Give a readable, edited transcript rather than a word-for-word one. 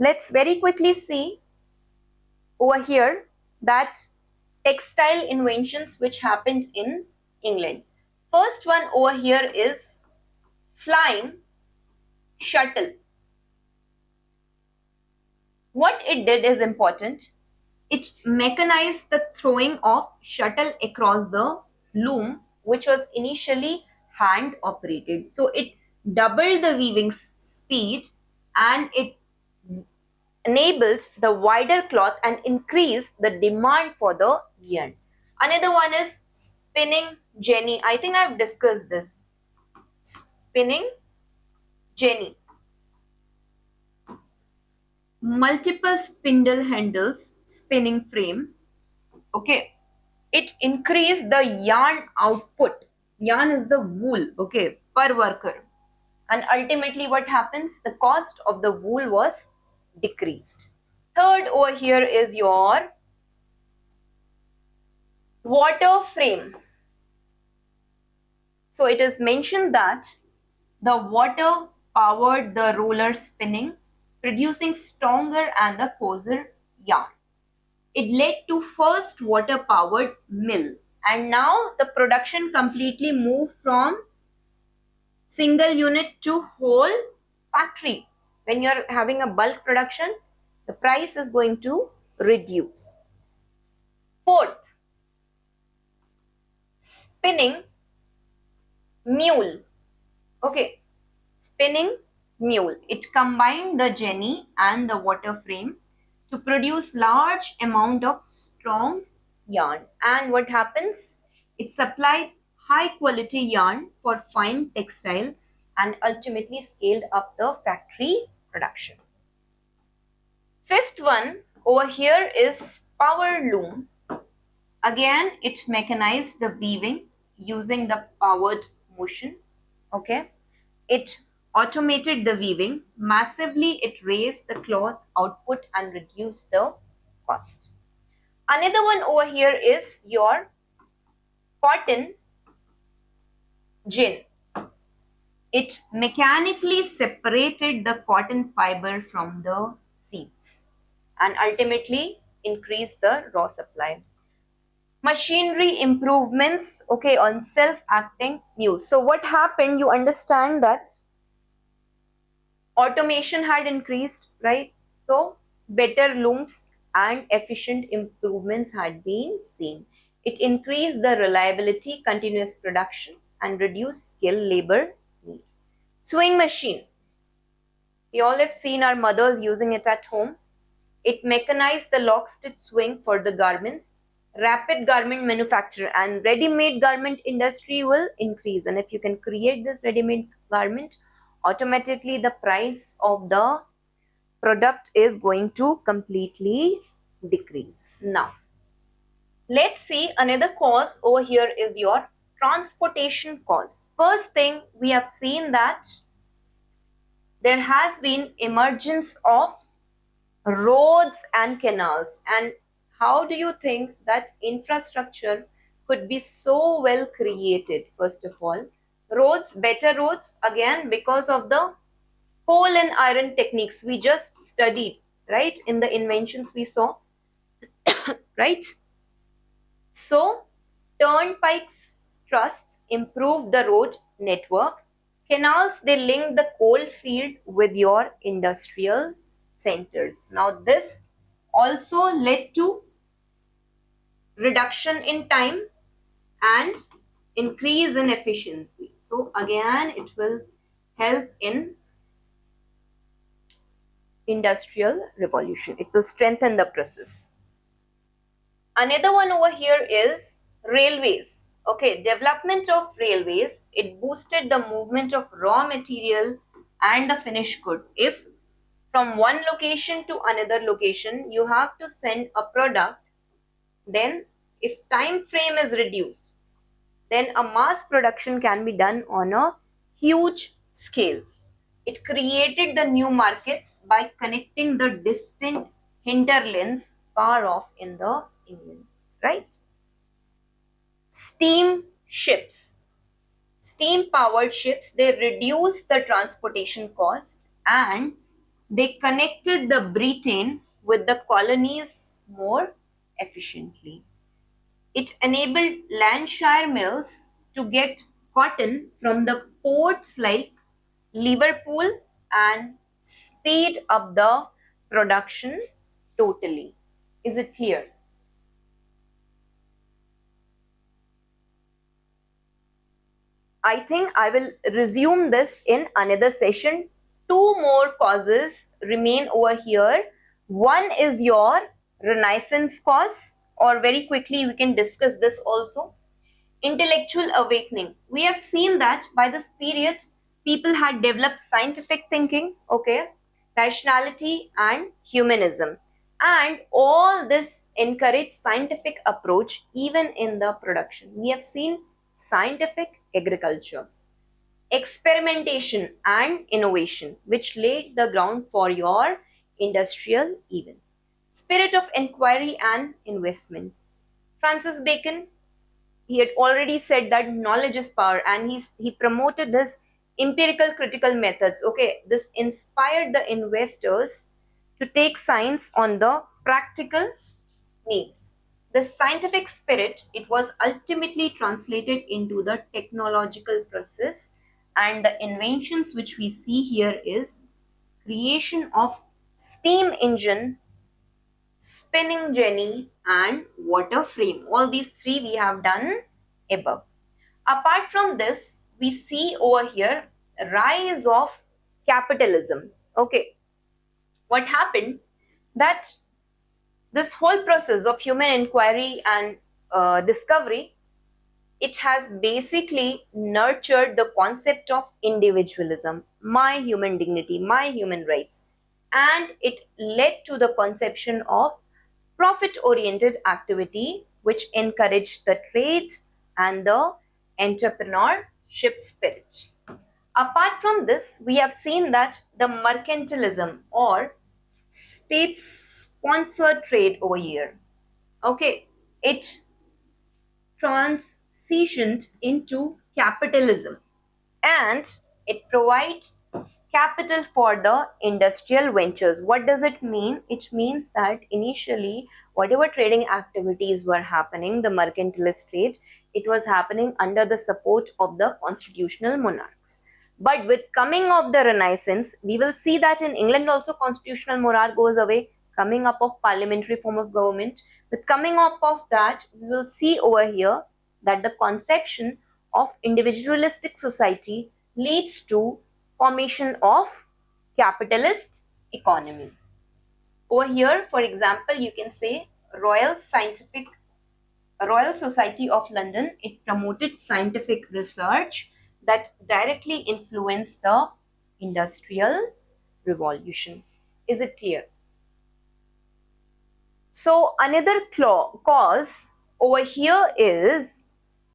Let's very quickly see over here that textile inventions which happened in England. First one over here is flying shuttle. What it did is important. It mechanized the throwing of shuttle across the loom, which was initially hand operated. So it doubled the weaving speed and it enables the wider cloth and increase the demand for the yarn. Another one is spinning jenny. I think I've discussed this. Spinning jenny. Multiple spindle handles, spinning frame. Okay. It increased the yarn output. Yarn is the wool, okay, per worker. And ultimately what happens? The cost of the wool was decreased. Third over here is your water frame. So it is mentioned that the water powered the roller spinning, producing stronger and the coarser yarn. It led to first water powered mill, and now the production completely moved from single unit to whole factory. When you're having a bulk production, the price is going to reduce. Fourth, spinning mule. Okay, spinning mule. It combined the jenny and the water frame to produce large amount of strong yarn. And what happens? It supplied high quality yarn for fine textile and ultimately scaled up the factory production. Fifth one over here is power loom. Again, it mechanized the weaving using the powered motion. Okay. It automated the weaving. Massively, it raised the cloth output and reduced the cost. Another one over here is your cotton gin. It mechanically separated the cotton fiber from the seeds and ultimately increased the raw supply. Machinery improvements, okay, on self-acting mules. So what happened, you understand that automation had increased, right? So better looms and efficient improvements had been seen. It increased the reliability, continuous production and reduced skill labor need. Sewing machine. We all have seen our mothers using it at home. It mechanized the lock stitch sewing for the garments. Rapid garment manufacture and ready-made garment industry will increase, and if you can create this ready-made garment, automatically the price of the product is going to completely decrease. Now let's see another cause over here is your transportation cost. First thing, we have seen that there has been emergence of roads and canals. And how do you think that infrastructure could be so well created? First of all, roads, better roads, again because of the coal and iron techniques we just studied, right, in the inventions we saw, right? So turnpikes trusts improved the road network. Canals, they link the coal field with your industrial centers. Now this also led to reduction in time and increase in efficiency. So again, it will help in industrial revolution. It will strengthen the process. Another one over here is railways. Okay, development of railways, it boosted the movement of raw material and the finished good. If from one location to another location you have to send a product, then if time frame is reduced, then a mass production can be done on a huge scale. It created the new markets by connecting the distant hinterlands far off in the inlands, right? Steam ships. Steam powered ships, they reduce the transportation cost and They connected the Britain with the colonies more efficiently. It enabled Lancashire mills to get cotton from the ports like Liverpool and speed up the production totally. Is it clear? I think I will resume this in another session. Two more causes remain over here. One is your Renaissance cause, or very quickly we can discuss this also. Intellectual awakening. We have seen that by this period, people had developed scientific thinking, okay, rationality, and humanism. And all this encouraged scientific approach even in the production. We have seen scientific agriculture, experimentation and innovation, which laid the ground for your industrial events. Spirit of inquiry and investment. Francis Bacon, he had already said that knowledge is power, and he promoted his empirical critical methods. Okay, this inspired the investors to take science on the practical needs. The scientific spirit, it was ultimately translated into the technological process, and the inventions which we see here is creation of steam engine, spinning jenny, and water frame. All these three we have done above. Apart from this, we see over here rise of capitalism. Okay, what happened that this whole process of human inquiry and discovery, it has basically nurtured the concept of individualism, my human dignity, my human rights, and it led to the conception of profit oriented activity, which encouraged the trade and the entrepreneurship spirit. Apart from this, we have seen that the mercantilism or state sponsored trade over here, okay, it transitioned into capitalism, and it provides capital for the industrial ventures. What does it mean? It means that initially whatever trading activities were happening, the mercantilist trade, it was happening under the support of the constitutional monarchs. But with coming of the Renaissance, we will see that in England also constitutional monarch goes away, coming up of parliamentary form of government. With coming up of that, we will see over here that the conception of individualistic society leads to formation of capitalist economy. Over here, for example, you can say Royal Society of London, it promoted scientific research that directly influenced the industrial revolution. Is it clear? So another cause over here is